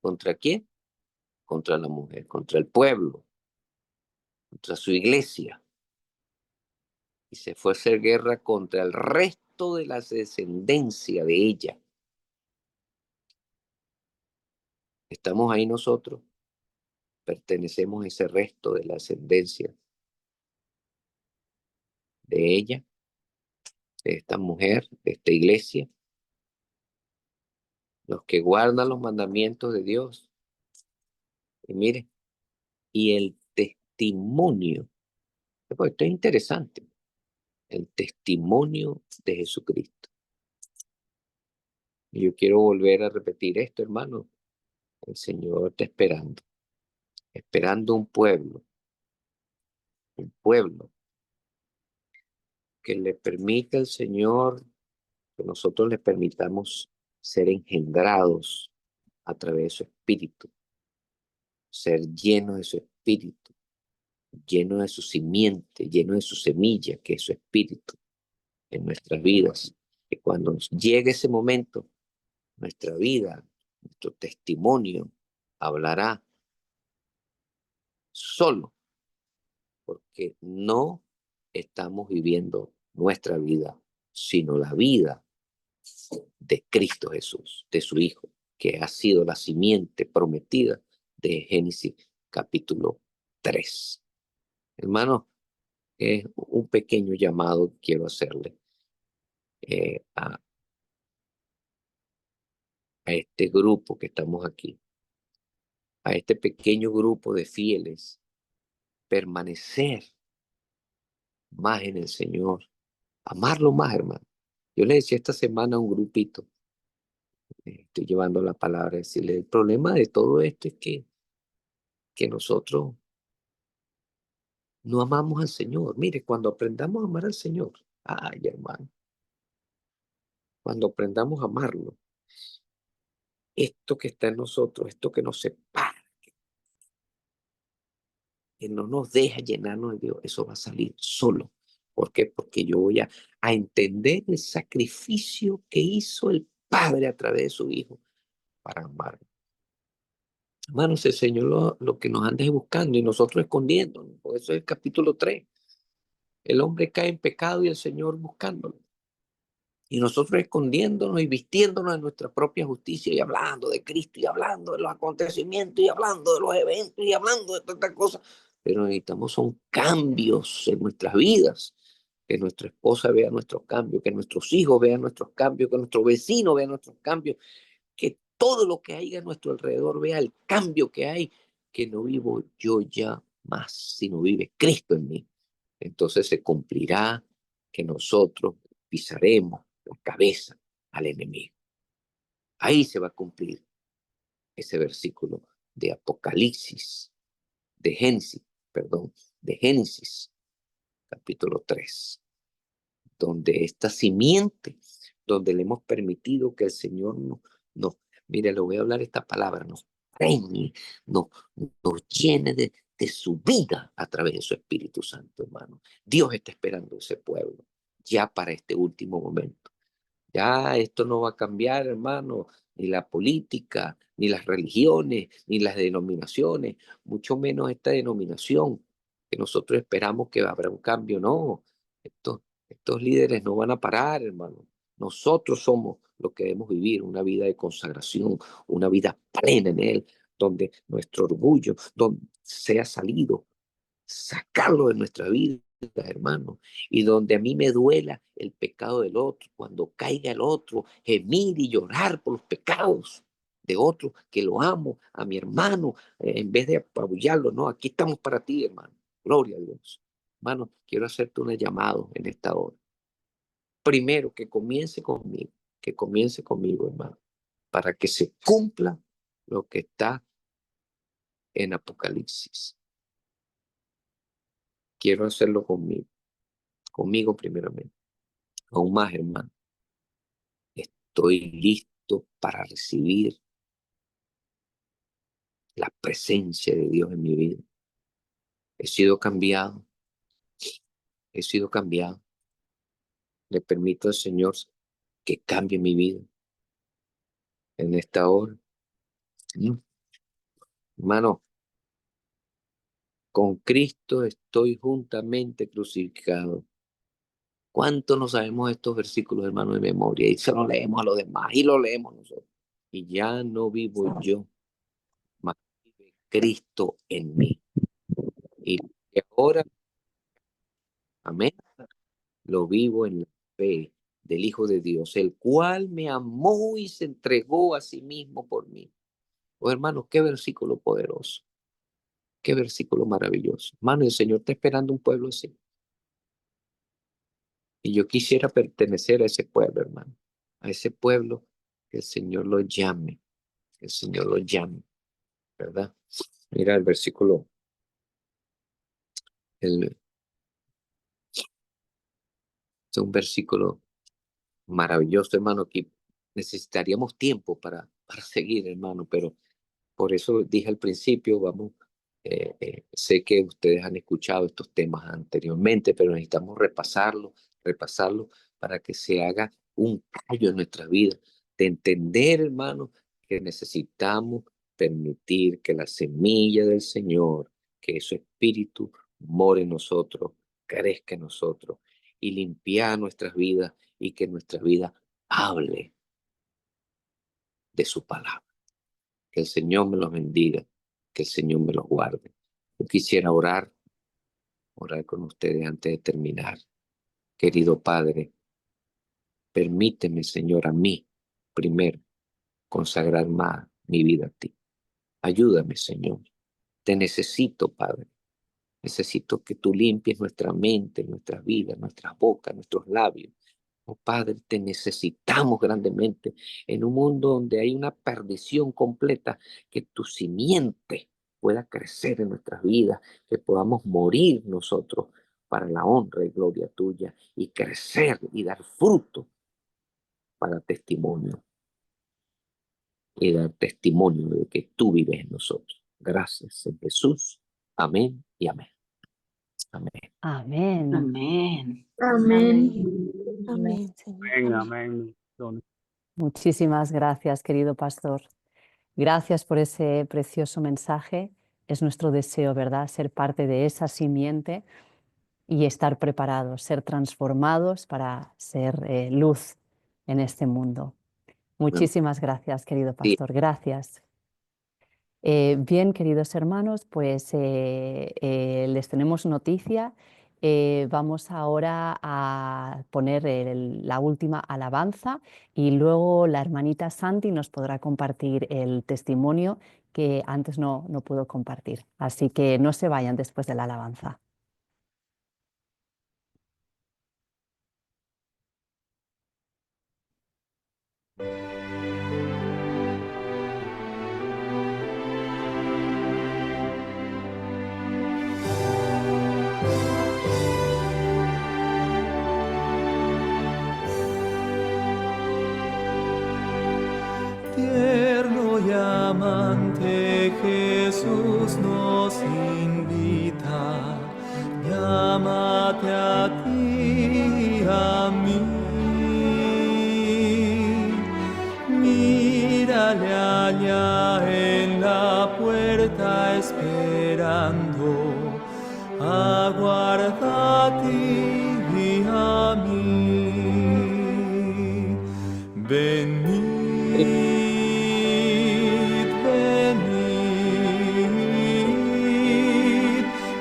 ¿Contra quién? Contra la mujer, contra el pueblo, contra su iglesia. Y se fue a hacer guerra contra el resto de la descendencia de ella. Estamos ahí nosotros. Pertenecemos a ese resto de la ascendencia de ella, de esta mujer, de esta iglesia. los que guardan los mandamientos de Dios. Y mire, y el testimonio, pues esto es interesante, el testimonio de Jesucristo. Y yo quiero volver a repetir esto, hermano. El Señor está esperando un pueblo que le permita al Señor, que nosotros le permitamos ser engendrados a través de su espíritu, ser llenos de su espíritu, llenos de su simiente, llenos de su semilla, que es su espíritu en nuestras vidas. Que cuando llegue ese momento, nuestra vida, nuestro testimonio hablará solo, porque no estamos viviendo nuestra vida, sino la vida de Cristo Jesús, de su Hijo, que ha sido la simiente prometida de Génesis capítulo 3. Hermano, es un pequeño llamado que quiero hacerle a este grupo que estamos aquí, a este pequeño grupo de fieles, permanecer más en el Señor, amarlo más, hermano. Yo le decía esta semana a un grupito, estoy llevando la palabra, decirle, el problema de todo esto es que nosotros no amamos al Señor. Mire, cuando aprendamos a amar al Señor, ay, hermano, cuando aprendamos a amarlo, esto que está en nosotros, esto que nos separa, que no nos deja llenarnos de Dios, eso va a salir solo. ¿Por qué? Porque yo voy a entender el sacrificio que hizo el Padre a través de su Hijo para amarnos. Hermanos, el Señor lo que nos anda buscando y nosotros escondiéndonos. Por eso es el capítulo 3. El hombre cae en pecado y el Señor buscándolo. Y nosotros escondiéndonos y vistiéndonos de nuestra propia justicia y hablando de Cristo y hablando de los acontecimientos y hablando de los eventos y hablando de tantas cosas. Pero necesitamos son cambios en nuestras vidas. Que nuestra esposa vea nuestros cambios, que nuestros hijos vean nuestros cambios, que nuestro vecino vea nuestros cambios, que todo lo que haya a nuestro alrededor vea el cambio que hay, que no vivo yo ya más, sino vive Cristo en mí. Entonces se cumplirá que nosotros pisaremos la cabeza al enemigo. Ahí se va a cumplir ese versículo de Apocalipsis, de Génesis, capítulo 3, donde esta simiente, donde le hemos permitido que el Señor nos mire, le voy a hablar esta palabra, nos preñe, nos llene de su vida a través de su Espíritu Santo, hermano. Dios está esperando a ese pueblo ya para este último momento. Ya esto no va a cambiar, hermano, ni la política, ni las religiones, ni las denominaciones, mucho menos esta denominación, que nosotros esperamos que habrá un cambio. No, estos líderes no van a parar, hermano. Nosotros somos los que debemos vivir una vida de consagración, una vida plena en Él, donde nuestro orgullo donde sea salido, sacarlo de nuestra vida, hermano, y donde a mí me duela el pecado del otro, cuando caiga el otro, gemir y llorar por los pecados de otro, que lo amo, a mi hermano, en vez de apabullarlo. No, aquí estamos para ti, hermano. Gloria a Dios. Hermano, quiero hacerte un llamado en esta hora. Primero, que comience conmigo, hermano, para que se cumpla lo que está en Apocalipsis. Quiero hacerlo conmigo primeramente. Aún más, hermano, estoy listo para recibir la presencia de Dios en mi vida. He sido cambiado. Le permito al Señor que cambie mi vida en esta hora. Hermano, con Cristo estoy juntamente crucificado. ¿Cuánto no sabemos estos versículos, hermano, de memoria? Y se los leemos a los demás y lo leemos nosotros. Y ya no vivo yo, mas vive Cristo en mí. Y ahora, amén, lo vivo en la fe del Hijo de Dios, el cual me amó y se entregó a sí mismo por mí. Oh, hermanos, qué versículo poderoso, qué versículo maravilloso. Hermano, el Señor está esperando un pueblo así. Y yo quisiera pertenecer a ese pueblo, hermano, a ese pueblo que el Señor lo llame, que el Señor lo llame, ¿verdad? Mira el versículo, es un versículo maravilloso, hermano, que necesitaríamos tiempo para seguir, hermano, pero por eso dije al principio, vamos, sé que ustedes han escuchado estos temas anteriormente, pero necesitamos repasarlo para que se haga un cambio en nuestra vida, de entender, hermano, que necesitamos permitir que la semilla del Señor, que su espíritu more en nosotros, crezca en nosotros y limpiar nuestras vidas y que nuestra vida hable de su palabra. Que el Señor me los bendiga, que el Señor me los guarde. Yo quisiera orar con ustedes antes de terminar. Querido Padre, permíteme, Señor, a mí, primero, consagrar más mi vida a ti. Ayúdame, Señor. Te necesito, Padre. Necesito que tú limpies nuestra mente, nuestras vidas, nuestras bocas, nuestros labios. Oh Padre, te necesitamos grandemente en un mundo donde hay una perdición completa, que tu simiente pueda crecer en nuestras vidas, que podamos morir nosotros para la honra y gloria tuya y crecer y dar fruto para testimonio y dar testimonio de que tú vives en nosotros. Gracias en Jesús. Amén y amén. Amén. Amén. Amén. Amén, Señor. Amén, Amén. amén. Muchísimas gracias, querido pastor. Gracias por ese precioso mensaje. Es nuestro deseo, ¿verdad?, ser parte de esa simiente y estar preparados, ser transformados para ser luz en este mundo. Muchísimas gracias, querido Sí. pastor. Gracias. Bien, queridos hermanos, pues les tenemos noticia. Vamos ahora a poner la última alabanza y luego la hermanita Santi nos podrá compartir el testimonio que antes no pudo compartir. Así que no se vayan después de la alabanza. Tierno y amante Jesús nos invita, llámate a ti, a mí. Mírale allá en la puerta esperando, aguarda a ti y a mí. Venid, venid,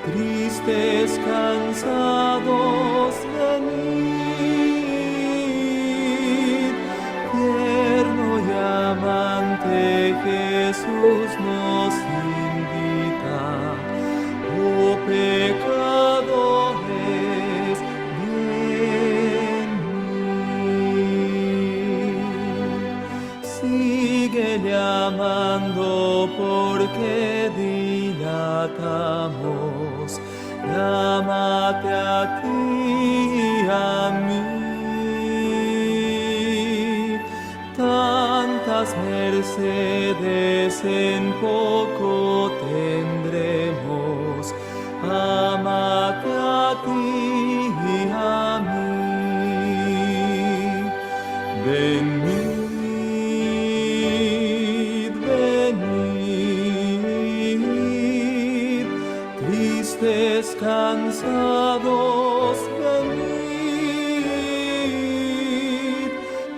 tristes, cansados, venid. Tierno y amante Jesús nos invita, oh pecadores, venid. Síguele amando porque dilatamos, llámate a ti, a mí. Tantas mercedes en poco tendremos, ámate a ti y a mí. Venid, venid, tristes, cansados, venid.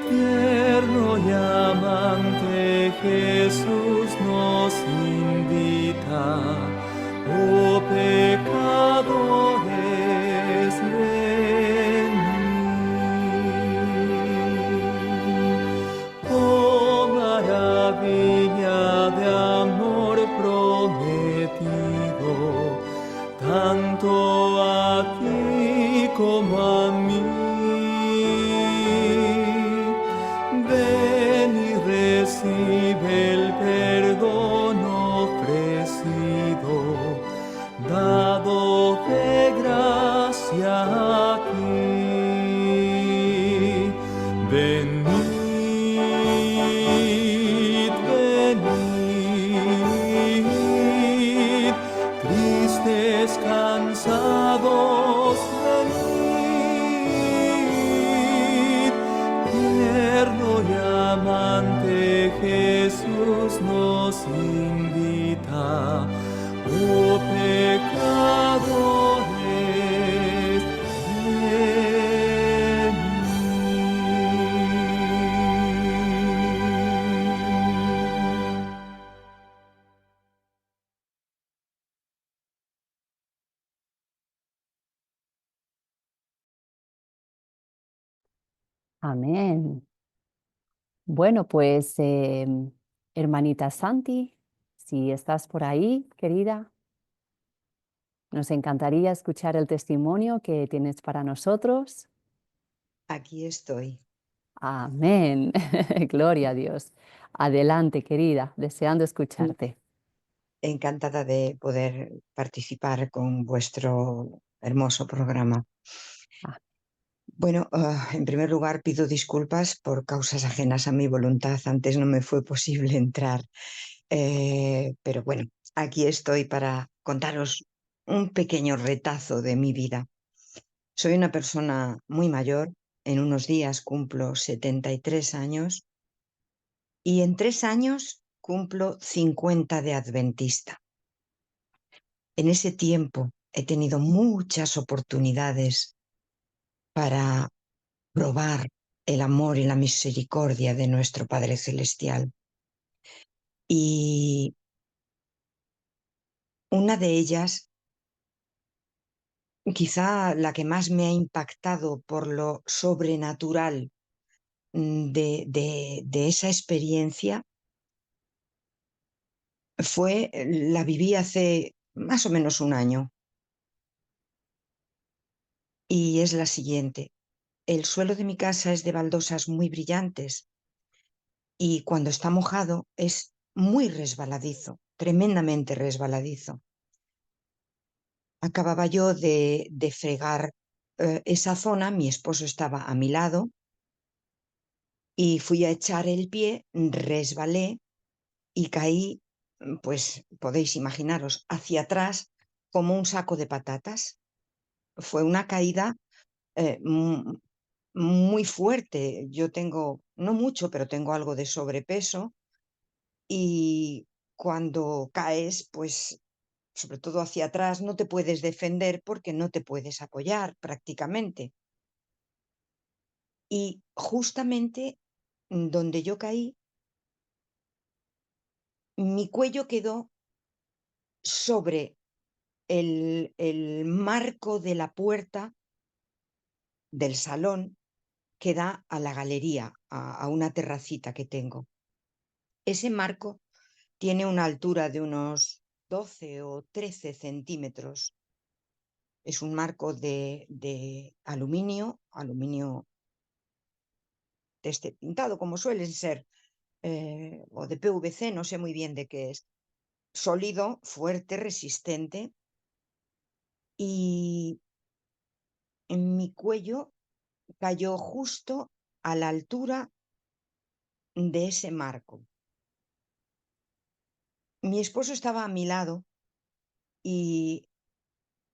Tierno y amante Jesús nos invita, oh pecadores, venid. tanto a ti como a mí. Ven y recibe el perdón ofrecido, dado de gracia aquí. Venid, venid, tristes, cansados, venid, tierno y amante Jesús nos invita, oh pecadores, venid. Amén. Bueno, pues hermanita Santi, si estás por ahí, querida, nos encantaría escuchar el testimonio que tienes para nosotros. Aquí estoy, Amén. Gloria a Dios. Adelante, querida, deseando escucharte. encantada de poder participar con vuestro hermoso programa. Ah. Bueno, en primer lugar pido disculpas por causas ajenas a mi voluntad. Antes no me fue posible entrar, pero bueno, aquí estoy para contaros un pequeño retazo de mi vida. Soy una persona muy mayor, en unos días cumplo 73 años y en 3 años cumplo 50 de adventista. En ese tiempo he tenido muchas oportunidades para probar el amor y la misericordia de nuestro Padre Celestial. Y una de ellas, quizá la que más me ha impactado por lo sobrenatural de esa experiencia, la viví hace más o menos un año. Y es la siguiente. El suelo de mi casa es de baldosas muy brillantes y cuando está mojado es muy resbaladizo, tremendamente resbaladizo. Acababa yo de fregar esa zona, mi esposo estaba a mi lado y fui a echar el pie, resbalé y caí, pues podéis imaginaros, hacia atrás como un saco de patatas. Fue una caída muy fuerte. Yo tengo, no mucho, pero tengo algo de sobrepeso y cuando caes, pues sobre todo hacia atrás, no te puedes defender porque no te puedes apoyar prácticamente. Y justamente donde yo caí, mi cuello quedó sobre el marco de la puerta del salón que da a la galería, a una terracita que tengo. Ese marco tiene una altura de unos 12 o 13 centímetros. Es un marco de aluminio de este pintado, como suelen ser, o de PVC, no sé muy bien de qué es. Sólido, fuerte, resistente. Y en mi cuello cayó justo a la altura de ese marco. Mi esposo estaba a mi lado y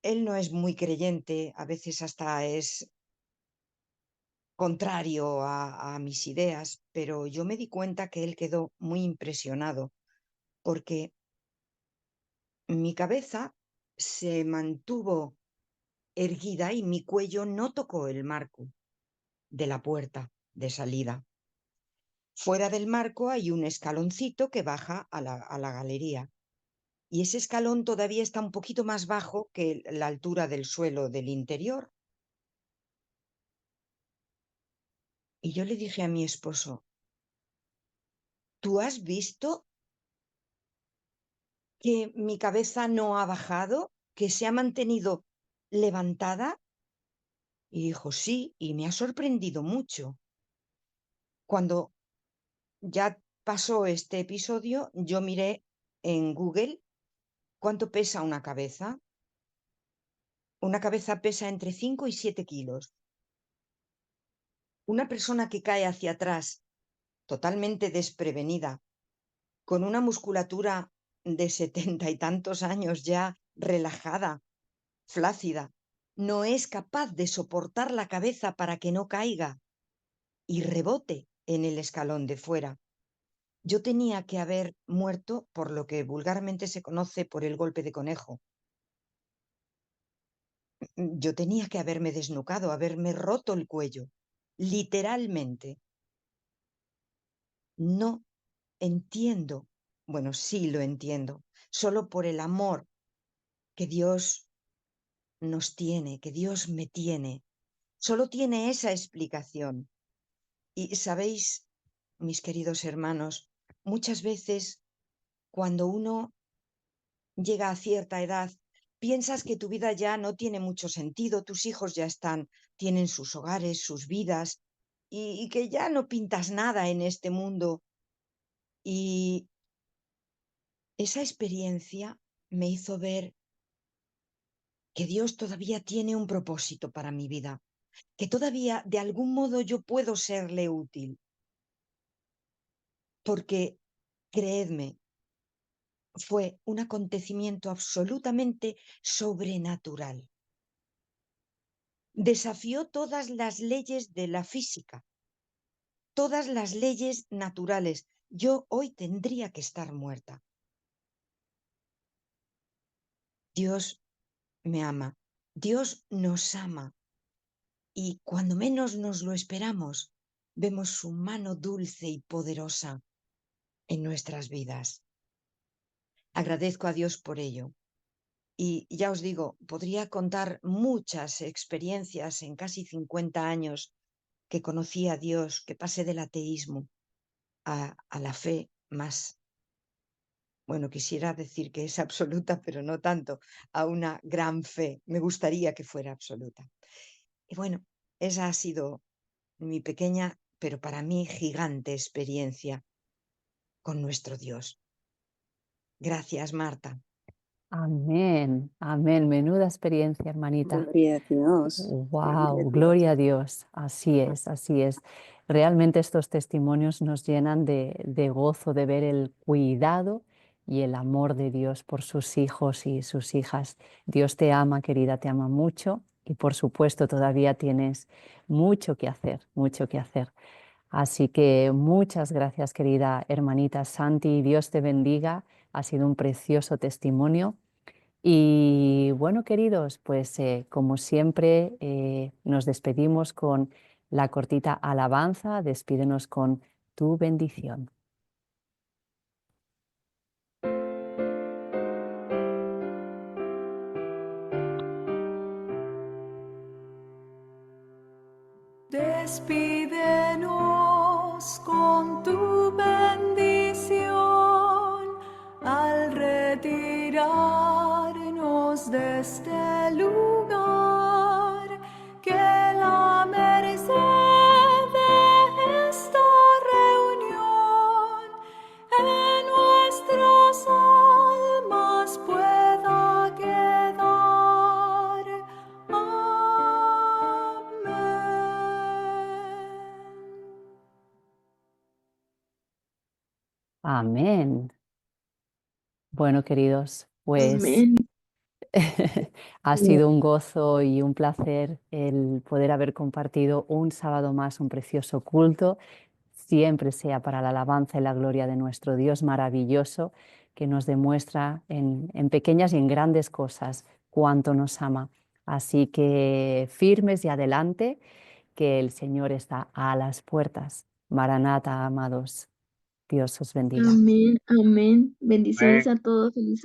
él no es muy creyente, a veces hasta es contrario a mis ideas, pero yo me di cuenta que él quedó muy impresionado porque mi cabeza se mantuvo erguida y mi cuello no tocó el marco de la puerta de salida. Fuera del marco hay un escaloncito que baja a la galería y ese escalón todavía está un poquito más bajo que la altura del suelo del interior. Y yo le dije a mi esposo, ¿tú has visto que mi cabeza no ha bajado? que se ha mantenido levantada? Y dijo, sí, y me ha sorprendido mucho. Cuando ya pasó este episodio, yo miré en Google cuánto pesa una cabeza. Una cabeza pesa entre 5 y 7 kilos. Una persona que cae hacia atrás, totalmente desprevenida, con una musculatura de 70 y tantos años ya relajada, flácida, no es capaz de soportar la cabeza para que no caiga y rebote en el escalón de fuera. Yo tenía que haber muerto por lo que vulgarmente se conoce por el golpe de conejo. Yo tenía que haberme desnucado, haberme roto el cuello, literalmente. No entiendo, bueno, sí lo entiendo, solo por el amor que Dios nos tiene, que Dios me tiene. Solo tiene esa explicación. Y sabéis, mis queridos hermanos, muchas veces cuando uno llega a cierta edad, piensas que tu vida ya no tiene mucho sentido, tus hijos ya tienen sus hogares, sus vidas, y que ya no pintas nada en este mundo. Y esa experiencia me hizo ver que Dios todavía tiene un propósito para mi vida, que todavía de algún modo yo puedo serle útil. Porque, creedme, fue un acontecimiento absolutamente sobrenatural. Desafió todas las leyes de la física, todas las leyes naturales. Yo hoy tendría que estar muerta. Dios me ama, Dios nos ama, y cuando menos nos lo esperamos, vemos su mano dulce y poderosa en nuestras vidas. Agradezco a Dios por ello. Y ya os digo, podría contar muchas experiencias en casi 50 años que conocí a Dios, que pasé del ateísmo a la fe más, bueno, quisiera decir que es absoluta, pero no tanto, a una gran fe. Me gustaría que fuera absoluta. Y bueno, esa ha sido mi pequeña, pero para mí gigante experiencia con nuestro Dios. Gracias, Marta. Amén, amén. Menuda experiencia, hermanita. Gloria a Dios. Wow, gloria a Dios. Así es, así es. Realmente estos testimonios nos llenan de gozo de ver el cuidado y el amor de Dios por sus hijos y sus hijas. Dios te ama, querida, te ama mucho y por supuesto todavía tienes mucho que hacer, mucho que hacer. Así que muchas gracias, querida hermanita Santi. Dios te bendiga. Ha sido un precioso testimonio. Y bueno, queridos, pues como siempre nos despedimos con la cortita alabanza. Despídenos con tu bendición. Despídenos con tu bendición al retirarnos de este lugar, que la merced de esta reunión en nuestras almas pueda quedar. Amén. Bueno, queridos, pues Amén. ha sido un gozo y un placer el poder haber compartido un sábado más, un precioso culto. Siempre sea para la alabanza y la gloria de nuestro Dios maravilloso, que nos demuestra en pequeñas y en grandes cosas cuánto nos ama. Así que firmes y adelante, que el Señor está a las puertas. Maranata, amados. Dios os bendiga. Amén. Amén. Bendiciones a todos. Feliz